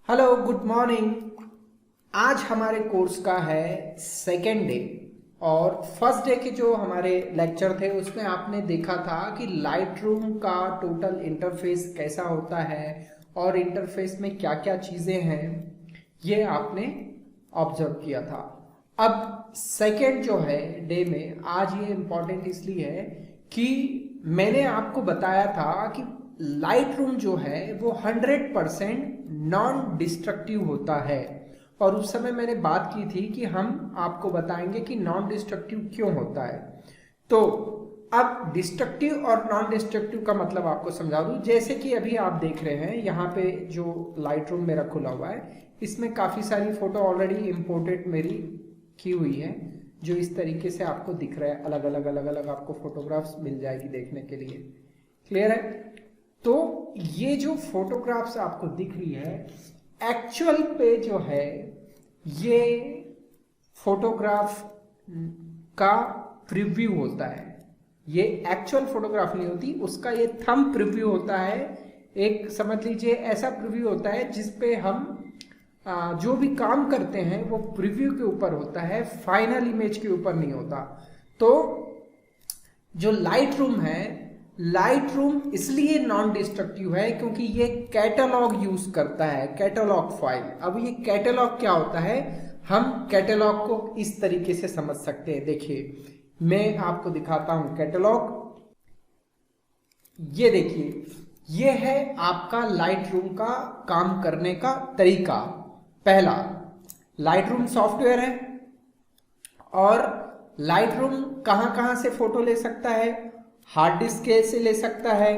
Hello good morning. आज हमारे course का है सेकेंड डे और फर्स्ट डे के जो हमारे लेक्चर थे उसमें आपने देखा था कि लाइट रूम का टोटल इंटरफेस कैसा होता है और इंटरफेस में क्या क्या चीज़ें हैं ये आपने ऑब्जर्व किया था। अब सेकेंड जो है डे में आज ये इम्पॉर्टेंट इसलिए है कि मैंने आपको बताया था कि लाइट रूम जो है वो 100% नॉन डिस्ट्रक्टिव होता है और उस समय मैंने बात की थी कि हम आपको बताएंगे कि नॉन डिस्ट्रक्टिव क्यों होता है। तो अब डिस्ट्रक्टिव और नॉन डिस्ट्रक्टिव का मतलब आपको समझा दूं। जैसे कि अभी आप देख रहे हैं यहाँ पे जो लाइट रूम मेरा खुला हुआ है इसमें काफ़ी सारी फोटो ऑलरेडी इम्पोर्टेड मेरी की हुई है जो इस तरीके से आपको दिख रहा है। अलग अलग आपको फोटोग्राफ्स मिल जाएगी देखने के लिए। क्लियर है? तो ये जो फोटोग्राफ्स आपको दिख रही है एक्चुअल पे जो है ये फोटोग्राफ का प्रीव्यू होता है। ये एक्चुअल फोटोग्राफ नहीं होती, उसका ये थंब प्रीव्यू होता है। एक समझ लीजिए ऐसा प्रीव्यू होता है जिसपे हम जो भी काम करते हैं वो प्रीव्यू के ऊपर होता है, फाइनल इमेज के ऊपर नहीं होता। तो जो लाइट रूम है, लाइट रूम इसलिए नॉन डिस्ट्रक्टिव है क्योंकि ये कैटलॉग यूज करता है, कैटलॉग फाइल। अब ये कैटलॉग क्या होता है, हम कैटलॉग को इस तरीके से समझ सकते हैं। देखिए मैं आपको दिखाता हूं कैटलॉग। ये देखिए ये है आपका लाइट रूम का काम करने का तरीका। पहला, लाइट रूम सॉफ्टवेयर है और लाइट रूम कहां कहां से फोटो ले सकता है। हार्ड डिस्क से ले सकता है,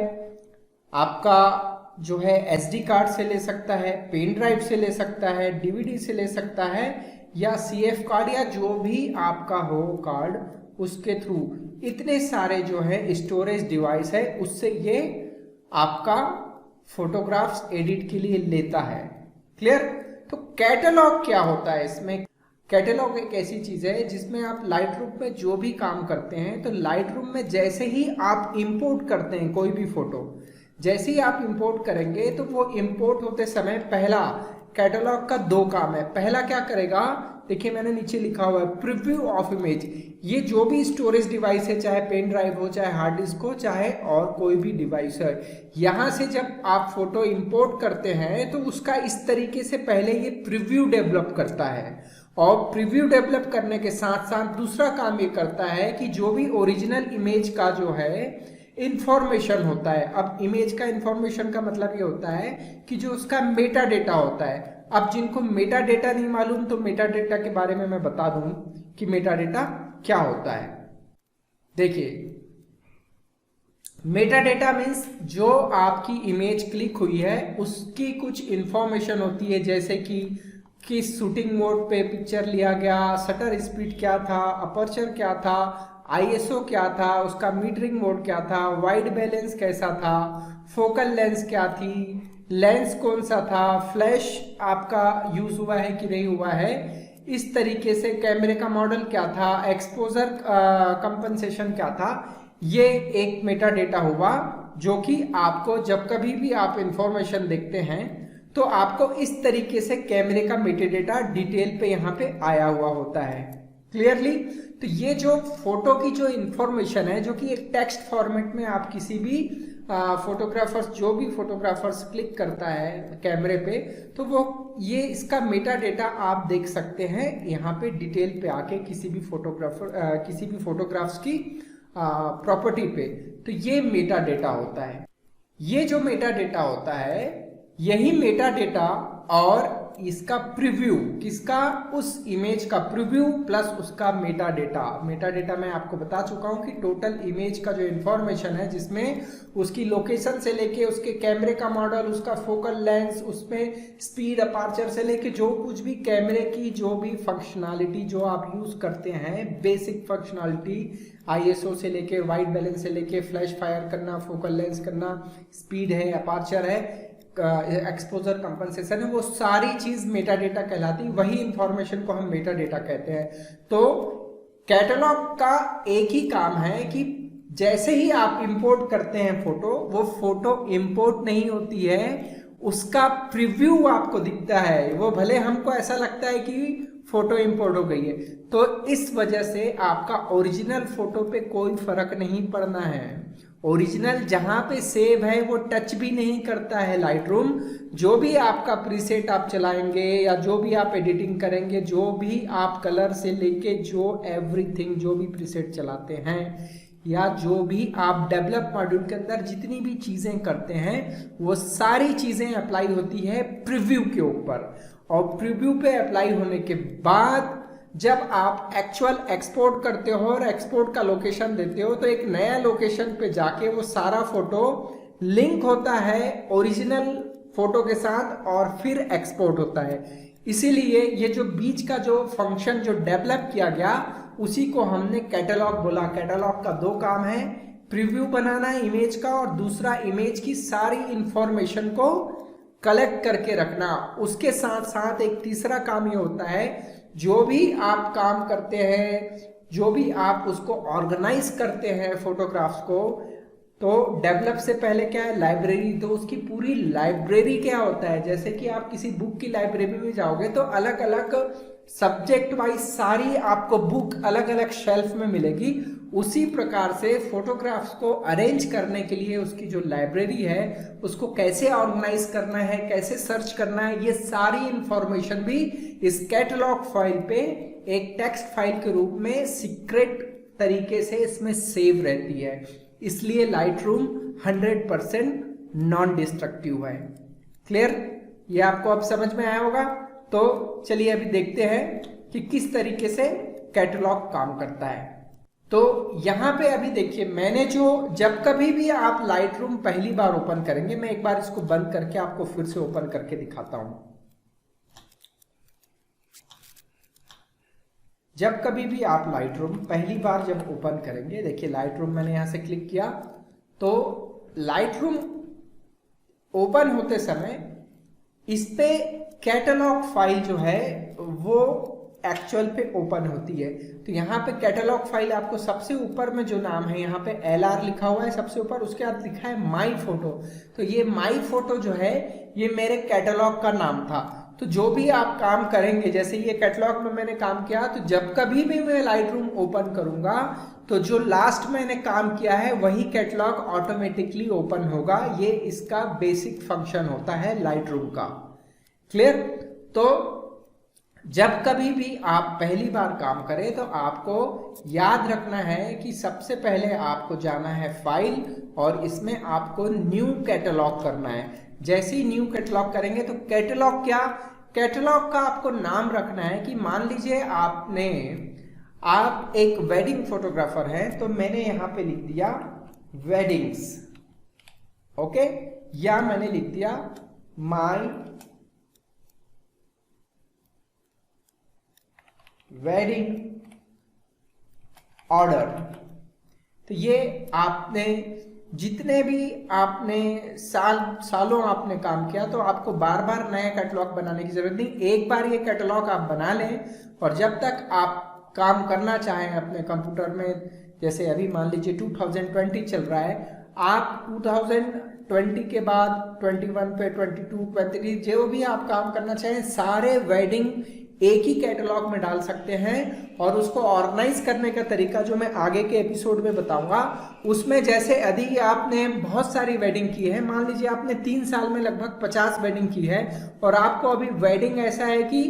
आपका जो है एसडी कार्ड से ले सकता है, पेन ड्राइव से ले सकता है, डीवीडी से ले सकता है या सीएफ कार्ड या जो भी आपका हो कार्ड उसके थ्रू। इतने सारे जो है स्टोरेज डिवाइस है उससे ये आपका फोटोग्राफ्स एडिट के लिए लेता है। क्लियर? तो कैटलॉग क्या होता है इसमें? कैटलॉग एक ऐसी चीज है जिसमें आप लाइट रूम में जो भी काम करते हैं तो लाइट रूम में जैसे ही आप इंपोर्ट करते हैं कोई भी फोटो, जैसे ही आप इंपोर्ट करेंगे तो वो इंपोर्ट होते समय पहला कैटलॉग का दो काम है। पहला क्या करेगा, देखिए मैंने नीचे लिखा हुआ है प्रीव्यू ऑफ इमेज। ये जो भी स्टोरेज डिवाइस है, चाहे पेन ड्राइव हो, चाहे हार्ड डिस्क हो, चाहे और कोई भी डिवाइस है, यहां से जब आप फोटो इंपोर्ट करते हैं तो उसका इस तरीके से पहले ये प्रीव्यू डेवलप करता है और प्रीव्यू डेवलप करने के साथ साथ दूसरा काम ये करता है कि जो भी ओरिजिनल इमेज का जो है इंफॉर्मेशन होता है। अब इमेज का इंफॉर्मेशन का मतलब ये होता है कि जो उसका मेटा डेटा होता है। अब जिनको मेटा डेटा नहीं मालूम तो मेटा डेटा के बारे में मैं बता दूं कि मेटा डेटा क्या होता है। देखिए मेटा डेटा मीन्स जो आपकी इमेज क्लिक हुई है उसकी कुछ इंफॉर्मेशन होती है, जैसे कि किस शूटिंग मोड पे पिक्चर लिया गया, शटर स्पीड क्या था, अपर्चर क्या था, आईएसओ क्या था, उसका मीटरिंग मोड क्या था, वाइड बैलेंस कैसा था, फोकल लेंस क्या थी, लेंस कौन सा था, फ्लैश आपका यूज हुआ है कि नहीं हुआ है, इस तरीके से कैमरे का मॉडल क्या था, एक्सपोजर कंपनसेशन क्या था। ये एक मेटा डेटा हुआ जो कि आपको जब कभी भी आप इंफॉर्मेशन देखते हैं तो आपको इस तरीके से कैमरे का मेटाडेटा डिटेल पे यहाँ पे आया हुआ होता है। क्लियरली? तो ये जो फोटो की जो इंफॉर्मेशन है जो कि एक टेक्स्ट फॉर्मेट में आप किसी भी फोटोग्राफर्स, जो भी फोटोग्राफर्स क्लिक करता है कैमरे पे तो वो ये इसका मेटा डेटा आप देख सकते हैं यहाँ पे डिटेल पे आके किसी भी फोटोग्राफर किसी भी फोटोग्राफ्स की प्रॉपर्टी पे। तो ये मेटा डेटा होता है। ये जो मेटा डेटा होता है यही मेटा डेटा और इसका प्रीव्यू, किसका, उस इमेज का प्रीव्यू प्लस उसका मेटा डेटा। मेटा डेटा मैं आपको बता चुका हूं कि टोटल इमेज का जो इंफॉर्मेशन है जिसमें उसकी लोकेशन से लेके उसके कैमरे का मॉडल, उसका फोकल लेंस, उसमें स्पीड, अपार्चर से लेके जो कुछ भी कैमरे की जो भी फंक्शनैलिटी जो आप यूज करते हैं, बेसिक फंक्शनैलिटी, आईएसओ से लेके, वाइट बैलेंस से लेके, फ्लैश फायर करना, फोकल लेंस करना, स्पीड है, अपार्चर है, एक्सपोजर कंपनसेशन है, वो सारी चीज मेटा डेटा कहलाती। वही इंफॉर्मेशन को हम मेटा डेटा कहते हैं। तो कैटलॉग का एक ही काम है कि जैसे ही आप इंपोर्ट करते हैं फोटो, वो फोटो इंपोर्ट नहीं होती है, उसका प्रीव्यू आपको दिखता है, वो भले हमको ऐसा लगता है कि फोटो इंपोर्ट हो गई है। तो इस वजह से आपका ओरिजिनल फोटो पे कोई फर्क नहीं पड़ना है। ओरिजिनल जहां पे सेव है वो टच भी नहीं करता है लाइट रूम। जो भी आपका प्रीसेट आप चलाएंगे या जो भी आप एडिटिंग करेंगे, जो भी आप कलर से लेके जो एवरीथिंग, जो भी प्रीसेट चलाते हैं या जो भी आप डेवलप मॉड्यूल के अंदर जितनी भी चीजें करते हैं, वो सारी चीजें अप्लाई होती है प्रीव्यू के ऊपर। और प्रीव्यू पे अप्लाई होने के बाद जब आप एक्चुअल एक्सपोर्ट करते हो और एक्सपोर्ट का लोकेशन देते हो, तो एक नया लोकेशन पे जाके वो सारा फोटो लिंक होता है ओरिजिनल फोटो के साथ और फिर एक्सपोर्ट होता है। इसीलिए ये जो बीच का जो फंक्शन जो डेवलप किया गया, उसी को हमने कैटलॉग बोला। कैटलॉग का दो काम है, प्रीव्यू बनाना इमेज का, और दूसरा इमेज की सारी इंफॉर्मेशन को कलेक्ट करके रखना। उसके साथ साथ एक तीसरा काम ये होता है, जो भी आप काम करते हैं, जो भी आप उसको ऑर्गेनाइज करते हैं फोटोग्राफ्स को, तो डेवलप से पहले क्या है, लाइब्रेरी। तो उसकी पूरी लाइब्रेरी क्या होता है, जैसे कि आप किसी बुक की लाइब्रेरी में जाओगे तो अलग अलग सब्जेक्ट वाइज सारी आपको बुक अलग अलग शेल्फ में मिलेगी। उसी प्रकार से फोटोग्राफ्स को अरेंज करने के लिए उसकी जो लाइब्रेरी है, उसको कैसे ऑर्गेनाइज करना है, कैसे सर्च करना है, ये सारी इंफॉर्मेशन भी इस कैटलॉग फाइल पे एक टेक्स्ट फाइल के रूप में सीक्रेट तरीके से इसमें सेव रहती है। इसलिए लाइट रूम 100% नॉन डिस्ट्रक्टिव है। क्लियर? ये आपको अब समझ में आया होगा। तो चलिए अभी देखते हैं कि किस तरीके से कैटलॉग काम करता है। तो यहां पे अभी देखिए, मैंने जो, जब कभी भी आप लाइट रूम पहली बार ओपन करेंगे, मैं एक बार इसको बंद करके आपको फिर से ओपन करके दिखाता हूं। जब कभी भी आप लाइट रूम पहली बार जब ओपन करेंगे, देखिए लाइट रूम मैंने यहां से क्लिक किया, तो लाइट रूम ओपन होते समय इस पे कैटलॉग फाइल जो है वो एक्चुअल पे ओपन होती है। तो यहाँ पे कैटलॉग फाइल आपको सबसे ऊपर में जो नाम है, यहाँ पे LR लिखा हुआ है सबसे ऊपर, उसके बाद लिखा है माई फोटो। तो ये माई फोटो जो है ये मेरे कैटलॉग का नाम था। तो जो भी आप काम करेंगे, जैसे ये कैटलॉग में मैंने काम किया, तो जब कभी भी मैं लाइट रूम ओपन करूंगा तो जो लास्ट मैंने काम किया है वही कैटलॉग ऑटोमेटिकली ओपन होगा। ये इसका बेसिक फंक्शन होता है लाइट रूम का। क्लियर? तो जब कभी भी आप पहली बार काम करें तो आपको याद रखना है कि सबसे पहले आपको जाना है फाइल और इसमें आपको न्यू कैटलॉग करना है। जैसे ही न्यू कैटलॉग करेंगे तो कैटलॉग क्या, कैटलॉग का आपको नाम रखना है कि मान लीजिए आप एक वेडिंग फोटोग्राफर हैं, तो मैंने यहां पे लिख दिया वेडिंग्स, ओके, या मैंने लिख दिया माई वेडिंग ऑर्डर। तो ये आपने जितने भी आपने सालों आपने काम किया, तो आपको बार बार नया कैटलॉग बनाने की जरूरत नहीं। एक बार ये कैटलॉग आप बना लें और जब तक आप काम करना चाहें अपने कंप्यूटर में, जैसे अभी मान लीजिए 2020 चल रहा है, आप 2020 के बाद 21 पे 22, 23 जो भी आप काम करना चाहें, सारे वेडिंग एक ही कैटलॉग में डाल सकते हैं। और उसको ऑर्गेनाइज करने का तरीका जो मैं आगे के एपिसोड में बताऊंगा, उसमें जैसे यदि आपने बहुत सारी वेडिंग की है, मान लीजिए आपने 3 साल में लगभग 50 वेडिंग की है, और आपको अभी वेडिंग ऐसा है कि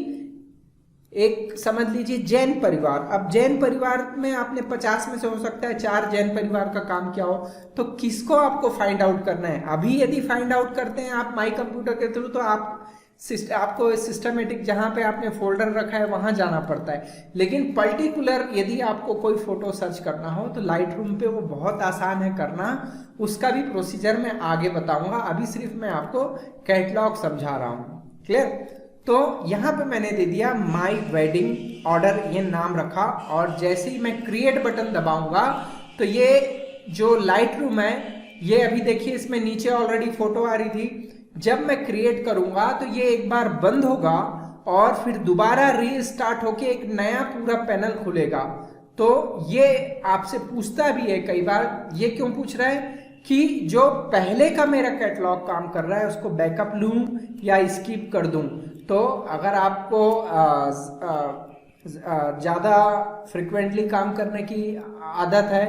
एक समझ लीजिए जैन परिवार, अब जैन परिवार में आपने 50 में से हो सकता है 4 जैन परिवार का काम किया हो, तो किसको आपको फाइंड आउट करना है। अभी यदि फाइंड आउट करते हैं आप माई कंप्यूटर के थ्रू, तो आपको सिस्टमेटिक जहां पे आपने फोल्डर रखा है वहां जाना पड़ता है। लेकिन पर्टिकुलर यदि आपको कोई फोटो सर्च करना हो तो लाइट रूम पे वो बहुत आसान है करना, उसका भी प्रोसीजर मैं आगे बताऊंगा। अभी सिर्फ मैं आपको कैटलॉग समझा रहा हूं। क्लियर? तो यहां पे मैंने दे दिया माई वेडिंग ऑर्डर, ये नाम रखा, और जैसे ही मैं क्रिएट बटन दबाऊंगा तो ये जो लाइट रूम है, ये अभी देखिए इसमें नीचे ऑलरेडी फोटो आ रही थी। जब मैं क्रिएट करूंगा तो ये एक बार बंद होगा और फिर दोबारा रीस्टार्ट होके एक नया पूरा पैनल खुलेगा। तो ये आपसे पूछता भी है कई बार, ये क्यों पूछ रहा है कि जो पहले का मेरा कैटलॉग काम कर रहा है उसको बैकअप लूं या स्किप कर दूं। तो अगर आपको ज़्यादा फ्रिक्वेंटली काम करने की आदत है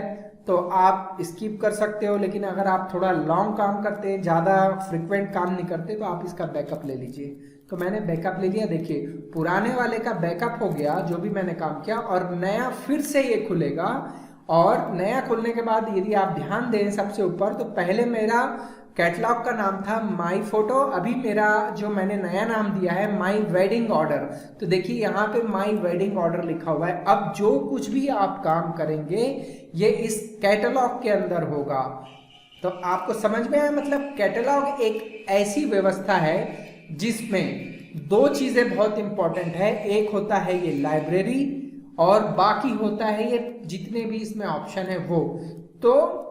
तो आप स्किप कर सकते हो, लेकिन अगर आप थोड़ा लॉन्ग काम करते हैं, ज़्यादा फ्रिक्वेंट काम नहीं करते, तो आप इसका बैकअप ले लीजिए। तो मैंने बैकअप ले लिया। देखिए पुराने वाले का बैकअप हो गया जो भी मैंने काम किया, और नया फिर से ये खुलेगा। और नया खुलने के बाद यदि आप ध्यान दें सबसे ऊपर, तो पहले मेरा कैटलॉग का नाम था माई फोटो, अभी मेरा जो मैंने नया नाम दिया है माई वेडिंग ऑर्डर। तो देखिए यहाँ पे माई वेडिंग ऑर्डर लिखा हुआ है। अब जो कुछ भी आप काम करेंगे ये इस कैटलॉग के अंदर होगा। तो आपको समझ में आया, मतलब कैटलॉग एक ऐसी व्यवस्था है जिसमें दो चीजें बहुत इंपॉर्टेंट है। एक होता है ये लाइब्रेरी और बाकी होता है ये जितने भी इसमें ऑप्शन है वो। तो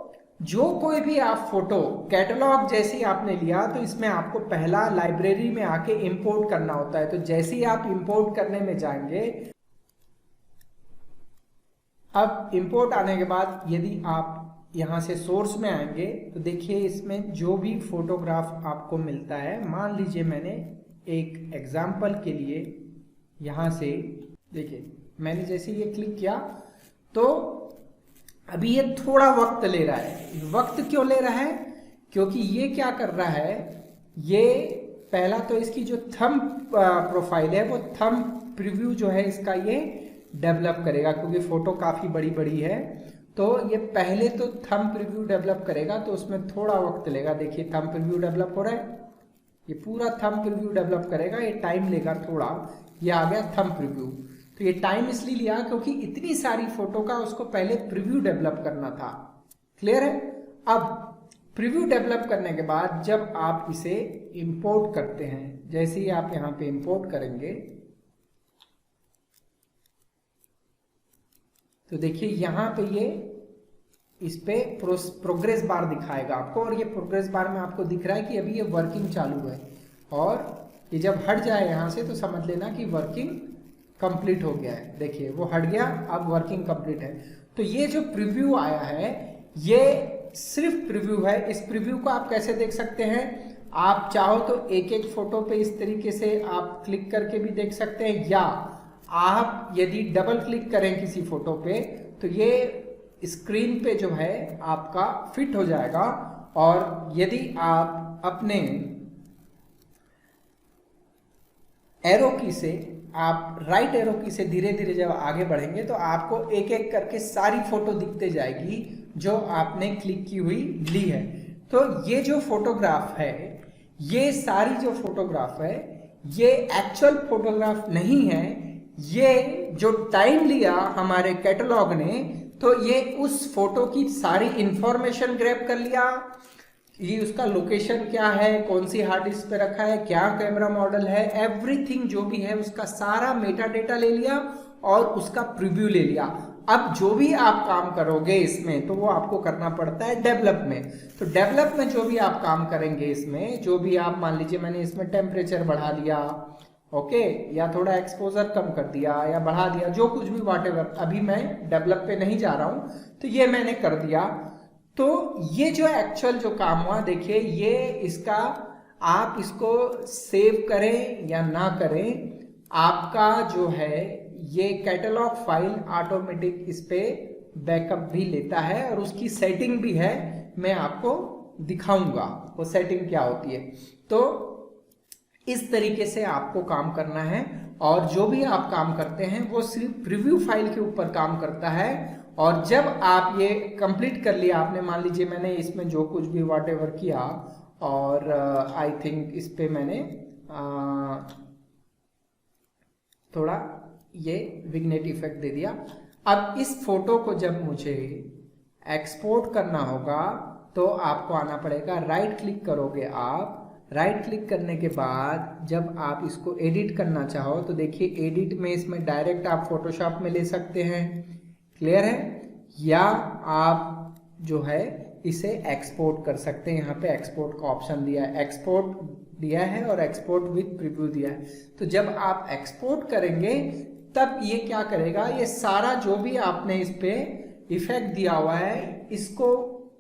जो कोई भी आप फोटो कैटलॉग जैसे ही आपने लिया तो इसमें आपको पहला लाइब्रेरी में आके इंपोर्ट करना होता है। तो जैसे ही आप इंपोर्ट करने में जाएंगे, अब इंपोर्ट आने के बाद यदि आप यहाँ से सोर्स में आएंगे तो देखिए इसमें जो भी फोटोग्राफ आपको मिलता है, मान लीजिए मैंने एक एग्जाम्पल के लिए यहाँ से देखिए मैंने जैसे ये क्लिक किया तो अभी ये थोड़ा वक्त ले रहा है। वक्त क्यों ले रहा है? क्योंकि ये क्या कर रहा है, ये पहला तो इसकी जो थंब प्रोफाइल है वो थंब प्रीव्यू जो है इसका ये डेवलप करेगा, क्योंकि फोटो काफ़ी बड़ी बड़ी है। तो ये पहले तो थंब प्रीव्यू डेवलप करेगा, तो उसमें थोड़ा वक्त लेगा। देखिए थंब प्रीव्यू डेवलप हो रहा है, ये पूरा थंब प्रीव्यू डेवलप करेगा, ये टाइम लेगा थोड़ा। ये आ गया थंब प्रीव्यू। तो ये टाइम इसलिए लिया क्योंकि इतनी सारी फोटो का उसको पहले प्रीव्यू डेवलप करना था। क्लियर है? अब प्रीव्यू डेवलप करने के बाद जब आप इसे इंपोर्ट करते हैं, जैसे ही आप यहाँ पे इंपोर्ट करेंगे तो देखिए यहाँ पे ये इस पे प्रोग्रेस बार दिखाएगा आपको, और ये प्रोग्रेस बार में आपको दिख रहा है कि अभी ये वर्किंग चालू है। और ये जब हट जाए यहाँ से तो समझ लेना कि वर्किंग कंप्लीट हो गया है। देखिए वो हट गया, अब वर्किंग कंप्लीट है। तो ये जो प्रीव्यू आया है ये सिर्फ प्रीव्यू है। इस प्रीव्यू को आप कैसे देख सकते हैं? आप चाहो तो एक एक फोटो पे इस तरीके से आप क्लिक करके भी देख सकते हैं, या आप यदि डबल क्लिक करें किसी फोटो पे तो ये स्क्रीन पे जो है आपका फिट हो जाएगा। और यदि आप अपने एरो की से आप राइट एरो की से धीरे धीरे जब आगे बढ़ेंगे तो आपको एक एक करके सारी फोटो दिखते जाएगी जो आपने क्लिक की हुई ली है। तो ये जो फोटोग्राफ है, ये सारी जो फोटोग्राफ है ये एक्चुअल फोटोग्राफ नहीं है। ये जो टाइम लिया हमारे कैटलॉग ने, तो ये उस फोटो की सारी इंफॉर्मेशन ग्रैब कर लिया। ये उसका लोकेशन क्या है, कौन सी हार्ड डिस्क पे रखा है, क्या कैमरा मॉडल है, एवरीथिंग जो भी है उसका सारा मेटा डेटा ले लिया और उसका प्रीव्यू ले लिया। अब जो भी आप काम करोगे इसमें तो वो आपको करना पड़ता है डेवलप में। तो डेवलप में जो भी आप काम करेंगे इसमें, जो भी आप मान लीजिए मैंने इसमें टेम्परेचर बढ़ा दिया, ओके, या थोड़ा एक्सपोजर कम कर दिया या बढ़ा दिया, जो कुछ भी व्हाटएवर, अभी मैं डेवलप पे नहीं जा रहा हूं, तो ये मैंने कर दिया। तो ये जो एक्चुअल जो काम हुआ, देखिए ये इसका आप इसको सेव करें या ना करें, आपका जो है ये कैटलॉग फाइल ऑटोमेटिक इस पे बैकअप भी लेता है, और उसकी सेटिंग भी है, मैं आपको दिखाऊंगा वो सेटिंग क्या होती है। तो इस तरीके से आपको काम करना है, और जो भी आप काम करते हैं वो सिर्फ प्रीव्यू फाइल के ऊपर काम करता है। और जब आप ये कंप्लीट कर लिया आपने, मान लीजिए मैंने इसमें जो कुछ भी व्हाटएवर किया, और आई थिंक इस पे मैंने थोड़ा ये विग्नेट इफेक्ट दे दिया। अब इस फोटो को जब मुझे एक्सपोर्ट करना होगा तो आपको आना पड़ेगा, राइट क्लिक करोगे आप, राइट क्लिक करने के बाद जब आप इसको एडिट करना चाहो तो देखिए एडिट में इसमें डायरेक्ट आप फोटोशॉप में ले सकते हैं, क्लियर है, या आप जो है इसे एक्सपोर्ट कर सकते हैं। यहाँ पे एक्सपोर्ट का ऑप्शन दिया है, एक्सपोर्ट दिया है और एक्सपोर्ट विथ प्रीव्यू दिया है। तो जब आप एक्सपोर्ट करेंगे तब ये क्या करेगा, ये सारा जो भी आपने इस पे इफेक्ट दिया हुआ है इसको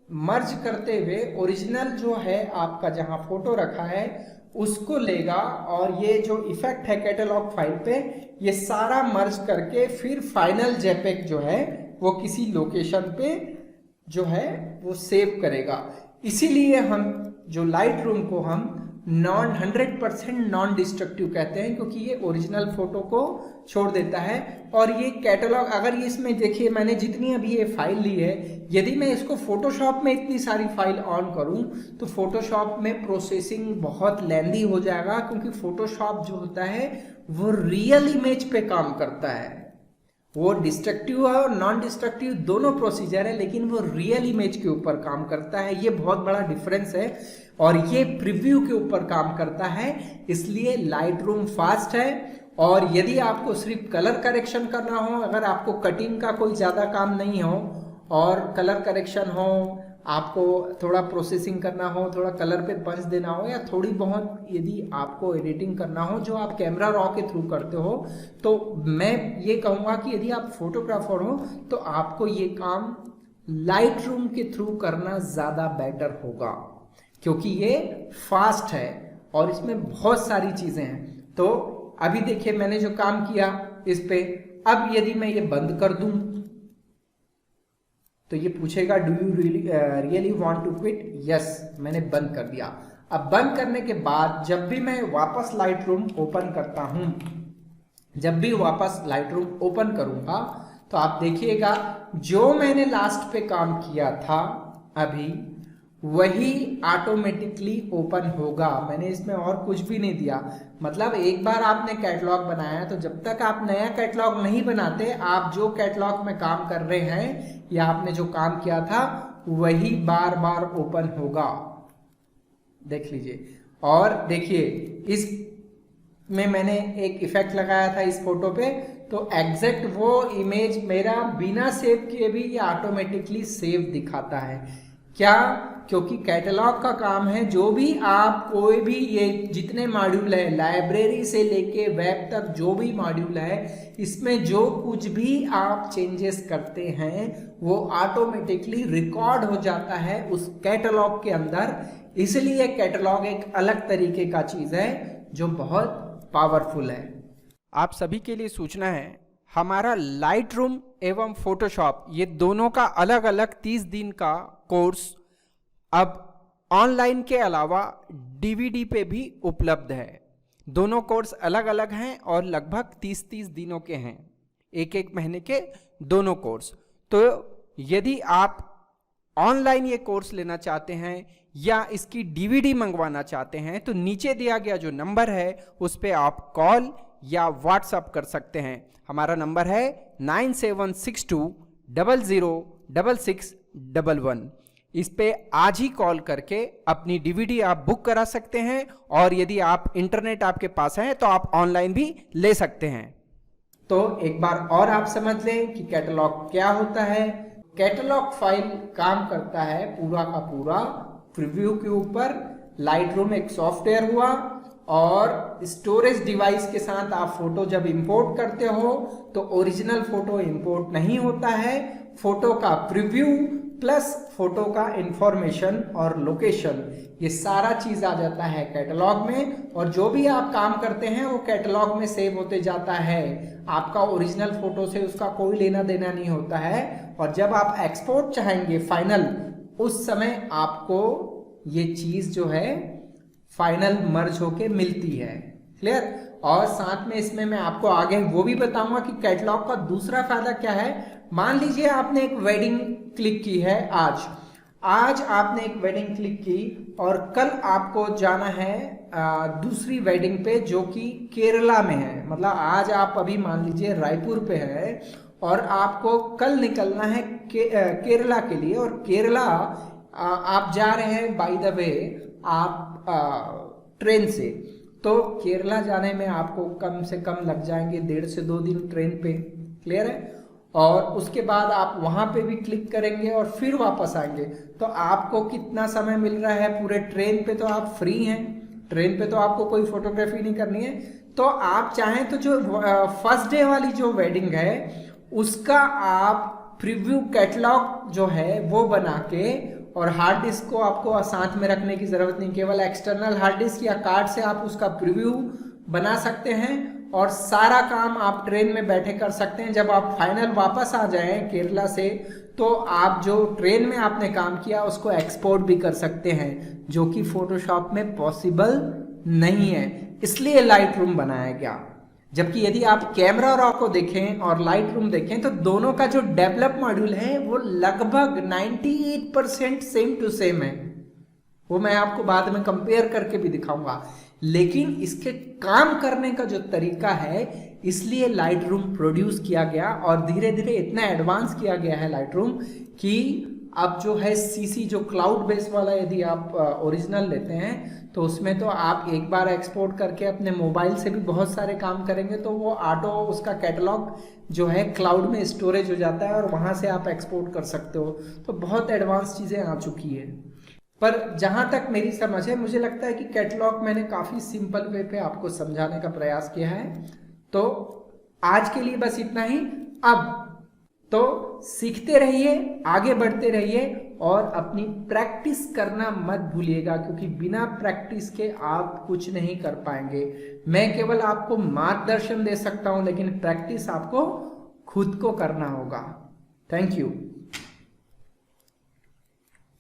मर्ज करते हुए ओरिजिनल जो है आपका जहां फोटो रखा है उसको लेगा और ये जो इफेक्ट है कैटलॉग फाइल पे ये सारा मर्ज करके फिर फाइनल जेपेग जो है वो किसी लोकेशन पे जो है वो सेव करेगा। इसीलिए हम जो लाइट रूम को हम 100% नॉन डिस्ट्रक्टिव कहते हैं, क्योंकि ये ओरिजिनल फोटो को छोड़ देता है। और ये कैटलॉग अगर ये इसमें देखिए मैंने जितनी अभी ये फाइल ली है, यदि मैं इसको फोटोशॉप में इतनी सारी फाइल ऑन करूं तो फोटोशॉप में प्रोसेसिंग बहुत लेंदी हो जाएगा, क्योंकि फोटोशॉप जो होता है वो रियल इमेज पे काम करता है। वो डिस्ट्रक्टिव और नॉन डिस्ट्रक्टिव दोनों प्रोसीजर है, लेकिन वो रियल इमेज के ऊपर काम करता है। ये बहुत बड़ा डिफरेंस है और ये प्रीव्यू के ऊपर काम करता है, इसलिए लाइट रूम फास्ट है। और यदि आपको सिर्फ कलर करेक्शन करना हो, अगर आपको कटिंग का कोई ज़्यादा काम नहीं हो और कलर करेक्शन हो, आपको थोड़ा प्रोसेसिंग करना हो, थोड़ा कलर पे पंच देना हो, या थोड़ी बहुत यदि आपको एडिटिंग करना हो जो आप कैमरा रॉ के थ्रू करते हो, तो मैं ये कहूँगा कि यदि आप फोटोग्राफर हो तो आपको ये काम लाइट रूम के थ्रू करना ज़्यादा बेटर होगा, क्योंकि ये फास्ट है और इसमें बहुत सारी चीज़ें हैं। तो अभी देखिए मैंने जो काम किया इस पे, अब यदि मैं ये बंद कर दूं तो ये पूछेगा do you really want to quit. Yes, मैंने बंद कर दिया। अब बंद करने के बाद जब भी मैं वापस लाइट रूम ओपन करता हूं, जब भी वापस लाइट रूम ओपन करूंगा तो आप देखिएगा जो मैंने लास्ट पे काम किया था अभी वही ऑटोमेटिकली ओपन होगा। मैंने इसमें और कुछ भी नहीं दिया। मतलब एक बार आपने कैटलॉग बनाया तो जब तक आप नया कैटलॉग नहीं बनाते, आप जो कैटलॉग में काम कर रहे हैं या आपने जो काम किया था वही बार बार ओपन होगा। देख लीजिए। और देखिए इस में मैंने एक इफेक्ट लगाया था इस फोटो पे, तो एग्जैक्ट वो इमेज मेरा बिना सेव किए भी ये ऑटोमेटिकली सेव दिखाता है। क्या? क्योंकि कैटलॉग का काम है जो भी आप कोई भी ये जितने मॉड्यूल है लाइब्रेरी से लेके वेब तक जो भी मॉड्यूल है, इसमें जो कुछ भी आप चेंजेस करते हैं वो ऑटोमेटिकली रिकॉर्ड हो जाता है उस कैटलॉग के अंदर। इसलिए कैटलॉग एक अलग तरीके का चीज़ है जो बहुत पावरफुल है। आप सभी के लिए सूचना है, हमारा लाइट रूम एवं फोटोशॉप ये दोनों का अलग अलग 30 दिन का कोर्स अब ऑनलाइन के अलावा डीवीडी पे भी उपलब्ध है। दोनों कोर्स अलग अलग हैं और लगभग 30-30 दिनों के हैं, एक एक महीने के दोनों कोर्स। तो यदि आप ऑनलाइन ये कोर्स लेना चाहते हैं या इसकी डीवीडी मंगवाना चाहते हैं तो नीचे दिया गया जो नंबर है उस पर आप कॉल या व्हाट्सएप कर सकते हैं। हमारा नंबर है 9762006611। इस पे आज ही कॉल करके अपनी डीवीडी आप बुक करा सकते हैं, और यदि आप इंटरनेट आपके पास है तो आप ऑनलाइन भी ले सकते हैं। तो एक बार और आप समझ लें कि कैटलॉग क्या होता है। कैटलॉग फाइल काम करता है पूरा का पूरा प्रीव्यू के ऊपर। लाइट रूम एक सॉफ्टवेयर हुआ और स्टोरेज डिवाइस के साथ आप फोटो जब इंपोर्ट करते हो तो ओरिजिनल फोटो इंपोर्ट नहीं होता है। फोटो का प्रीव्यू प्लस फोटो का इंफॉर्मेशन और लोकेशन, ये सारा चीज आ जाता है कैटलॉग में, और जो भी आप काम करते हैं वो कैटलॉग में सेव होते जाता है। आपका ओरिजिनल फोटो से उसका कोई लेना देना नहीं होता है। और जब आप एक्सपोर्ट चाहेंगे फाइनल, उस समय आपको ये चीज जो है फाइनल मर्ज होके मिलती है। क्लियर? और साथ में इसमें मैं आपको आगे वो भी बताऊंगा कि कैटलॉग का दूसरा फायदा क्या है। मान लीजिए आपने एक वेडिंग क्लिक की है आज आपने एक वेडिंग क्लिक की और कल आपको जाना है दूसरी वेडिंग पे जो कि केरला में है। मतलब आज आप अभी मान लीजिए रायपुर पे है और आपको कल निकलना है केरला के लिए, और केरला आप जा रहे हैं बाय द वे आप ट्रेन से। तो केरला जाने में आपको कम से कम लग जाएंगे 1.5 से 2 दिन ट्रेन पे। क्लियर है? और उसके बाद आप वहां पे भी क्लिक करेंगे और फिर वापस आएंगे, तो आपको कितना समय मिल रहा है पूरे ट्रेन पे? तो आप फ्री हैं, ट्रेन पे तो आपको कोई फोटोग्राफी नहीं करनी है। तो आप चाहें तो जो फर्स्ट डे वाली जो वेडिंग है उसका आप प्रीव्यू कैटलॉग जो है वो बना के और हार्ड डिस्क को आपको साथ में रखने की ज़रूरत नहीं, केवल एक्सटर्नल हार्ड डिस्क या कार्ड से आप उसका प्रीव्यू बना सकते हैं और सारा काम आप ट्रेन में बैठे कर सकते हैं। जब आप फाइनल वापस आ जाएं केरला से तो आप जो ट्रेन में आपने काम किया उसको एक्सपोर्ट भी कर सकते हैं, जो कि फोटोशॉप में पॉसिबल नहीं है, इसलिए लाइट रूम बनाया गया। जबकि यदि आप कैमरा रॉ को देखें और लाइट रूम देखें तो दोनों का जो डेवलप मॉड्यूल है वो लगभग 98% सेम टू सेम है। वो मैं आपको बाद में कंपेयर करके भी दिखाऊंगा, लेकिन इसके काम करने का जो तरीका है इसलिए लाइट रूम प्रोड्यूस किया गया और धीरे धीरे इतना एडवांस किया गया है लाइट रूम कि अब जो है सीसी जो क्लाउड बेस वाला यदि आप ओरिजिनल लेते हैं तो उसमें तो आप एक बार एक्सपोर्ट करके अपने मोबाइल से भी बहुत सारे काम करेंगे तो वो ऑटो उसका कैटलॉग जो है क्लाउड में स्टोरेज हो जाता है और वहां से आप एक्सपोर्ट कर सकते हो। तो बहुत एडवांस चीज़ें आ चुकी है। पर जहां तक मेरी समझ है मुझे लगता है कि कैटलॉग मैंने काफ़ी सिंपल वे पे आपको समझाने का प्रयास किया है। तो आज के लिए बस इतना ही। अब तो सीखते रहिए, आगे बढ़ते रहिए और अपनी प्रैक्टिस करना मत भूलिएगा, क्योंकि बिना प्रैक्टिस के आप कुछ नहीं कर पाएंगे। मैं केवल आपको मार्गदर्शन दे सकता हूं, लेकिन प्रैक्टिस आपको खुद को करना होगा। Thank you.